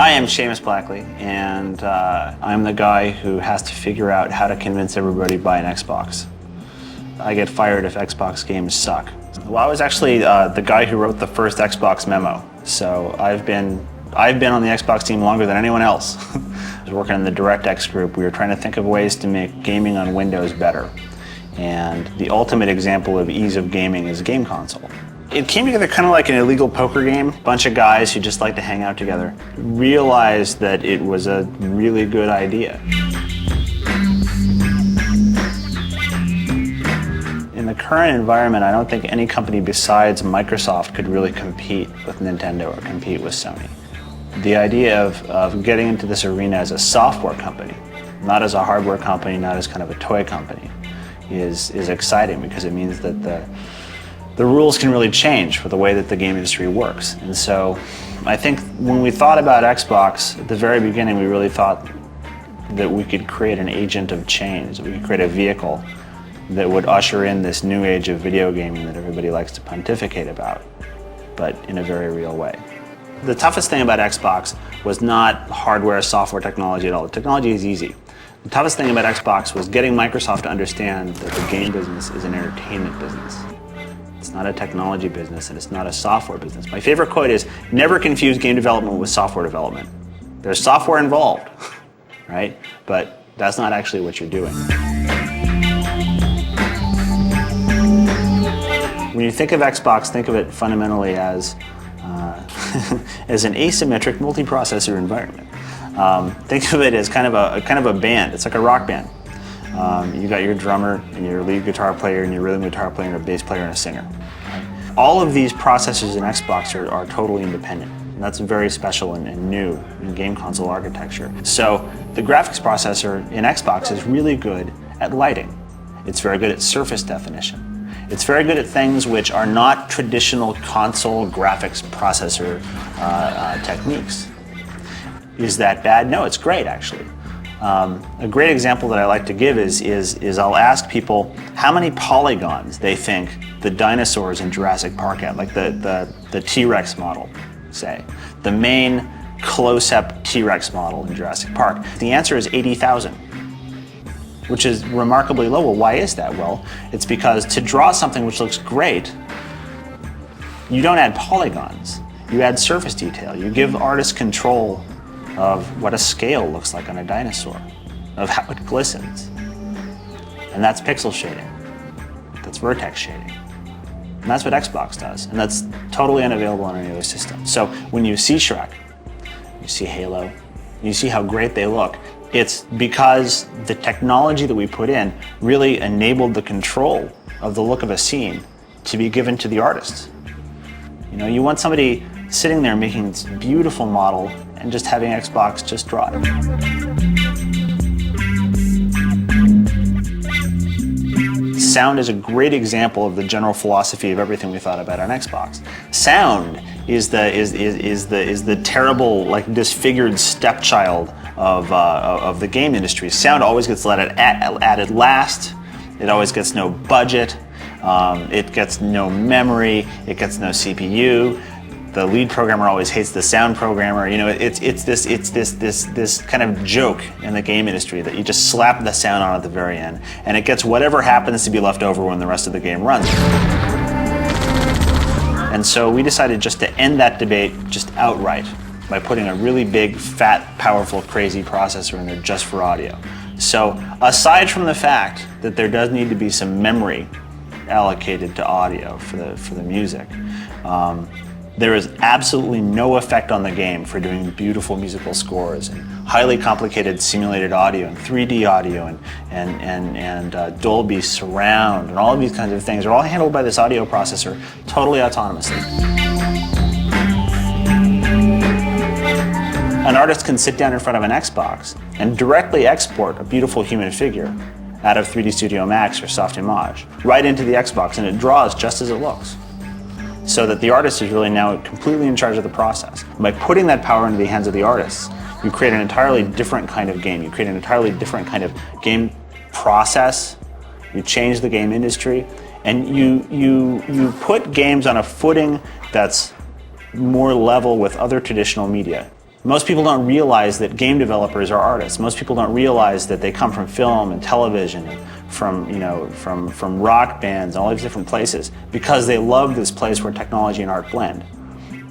Hi, I'm Seamus Blackley, and I'm the guy who has to figure out how to convince everybody to buy an Xbox. I get fired if Xbox games suck. Well, I was actually the guy who wrote the first Xbox memo, so I've been on the Xbox team longer than anyone else. I was working in the DirectX group. We were trying to think of ways to make gaming on Windows better, and the ultimate example of ease of gaming is a game console. It came together kind of like an illegal poker game. A bunch of guys who just like to hang out together realized that it was a really good idea. In the current environment, I don't think any company besides Microsoft could really compete with Nintendo or compete with Sony. The idea of getting into this arena as a software company, not as a hardware company, not as kind of a toy company, is exciting because it means that the rules can really change for the way that the game industry works. And so I think when we thought about Xbox, at the very beginning we really thought that we could create an agent of change, that we could create a vehicle that would usher in this new age of video gaming that everybody likes to pontificate about, but in a very real way. The toughest thing about Xbox was not hardware, software, technology at all. The technology is easy. The toughest thing about Xbox was getting Microsoft to understand that the game business is an entertainment business. It's not a technology business, and it's not a software business. My favorite quote is, never confuse game development with software development. There's software involved, right? But that's not actually what you're doing. When you think of Xbox, think of it fundamentally as as an asymmetric multiprocessor environment. Think of it as kind of a band. It's like a rock band. You got your drummer and your lead guitar player and your rhythm guitar player and a bass player and a singer. All of these processors in Xbox are totally independent. And that's very special and new in game console architecture. So the graphics processor in Xbox is really good at lighting. It's very good at surface definition. It's very good at things which are not traditional console graphics processor techniques. Is that bad? No, it's great actually. A great example that I like to give is I'll ask people how many polygons they think the dinosaurs in Jurassic Park had, like the T-Rex model, say. The main close-up T-Rex model in Jurassic Park. The answer is 80,000, which is remarkably low. Well, why is that? Well, it's because to draw something which looks great, you don't add polygons. You add surface detail. You give artists control of what a scale looks like on a dinosaur, of how it glistens. And that's pixel shading. That's vertex shading. And that's what Xbox does. And that's totally unavailable on any other system. So when you see Shrek, you see Halo, you see how great they look, it's because the technology that we put in really enabled the control of the look of a scene to be given to the artists. You know, you want somebody sitting there making this beautiful model and just having Xbox just draw it. Sound is a great example of the general philosophy of everything we thought about on Xbox. Sound is the terrible, like, disfigured stepchild of the game industry. Sound always gets added last. It always gets no budget. It gets no memory. It gets no CPU. The lead programmer always hates the sound programmer. You know, it's this kind of joke in the game industry that you just slap the sound on at the very end, and it gets whatever happens to be left over when the rest of the game runs. And so we decided just to end that debate just outright by putting a really big, fat, powerful, crazy processor in there just for audio. So aside from the fact that there does need to be some memory allocated to audio for the music, there is absolutely no effect on the game for doing beautiful musical scores and highly complicated simulated audio and 3D audio and Dolby surround and all of these kinds of things are all handled by this audio processor totally autonomously. An artist can sit down in front of an Xbox and directly export a beautiful human figure out of 3D Studio Max or Softimage right into the Xbox, and it draws just as it looks. So that the artist is really now completely in charge of the process. And by putting that power into the hands of the artists, you create an entirely different kind of game. You create an entirely different kind of game process. You change the game industry, and you put games on a footing that's more level with other traditional media. Most people don't realize that game developers are artists. Most people don't realize that they come from film and television, and from rock bands and all these different places, because they love this place where technology and art blend.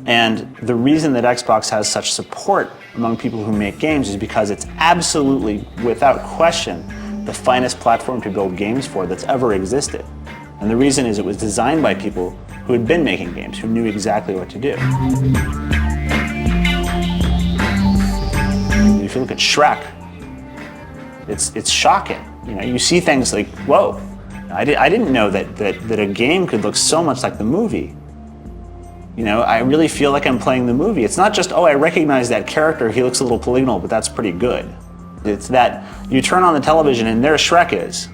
And the reason that Xbox has such support among people who make games is because it's absolutely, without question, the finest platform to build games for that's ever existed. And the reason is it was designed by people who had been making games, who knew exactly what to do. If you look at Shrek, it's shocking. You see things like, whoa, I didn't know that a game could look so much like the movie. I really feel like I'm playing the movie. It's not just, oh, I recognize that character, he looks a little polygonal, but that's pretty good. It's that you turn on the television and there Shrek is.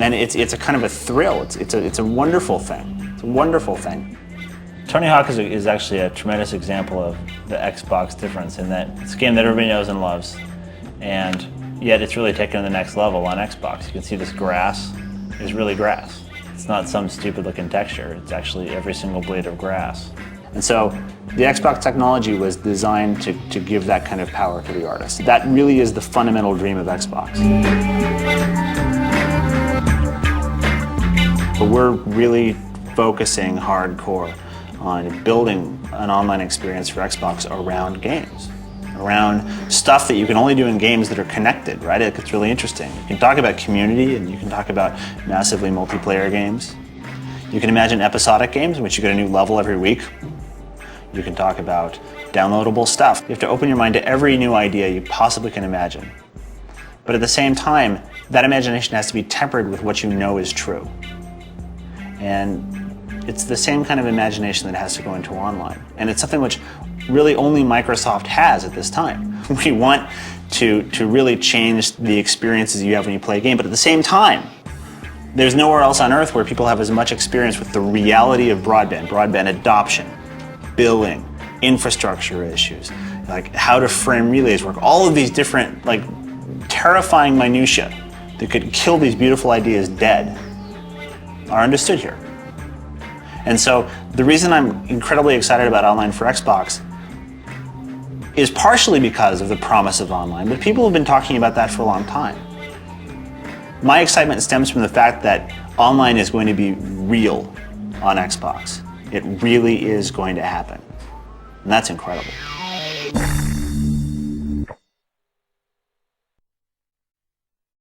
And it's a kind of a thrill. It's a wonderful thing. It's a wonderful thing. Tony Hawk is actually a tremendous example of the Xbox difference in that it's a game that everybody knows and loves, and yet it's really taken to the next level on Xbox. You can see this grass is really grass. It's not some stupid looking texture. It's actually every single blade of grass. And so the Xbox technology was designed to give that kind of power to the artist. That really is the fundamental dream of Xbox. But we're really focusing hardcore on building an online experience for Xbox around games, around stuff that you can only do in games that are connected, right? It gets really interesting. You can talk about community, and you can talk about massively multiplayer games. You can imagine episodic games in which you get a new level every week. You can talk about downloadable stuff. You have to open your mind to every new idea you possibly can imagine. But at the same time, that imagination has to be tempered with what you know is true. And it's the same kind of imagination that has to go into online. And it's something which really only Microsoft has at this time. We want to really change the experiences you have when you play a game, but at the same time, there's nowhere else on earth where people have as much experience with the reality of broadband adoption, billing, infrastructure issues, like how to frame relays work, all of these different, like, terrifying minutiae that could kill these beautiful ideas dead are understood here. And so the reason I'm incredibly excited about online for Xbox is partially because of the promise of online, but people have been talking about that for a long time. My excitement stems from the fact that online is going to be real on Xbox. It really is going to happen. And that's incredible.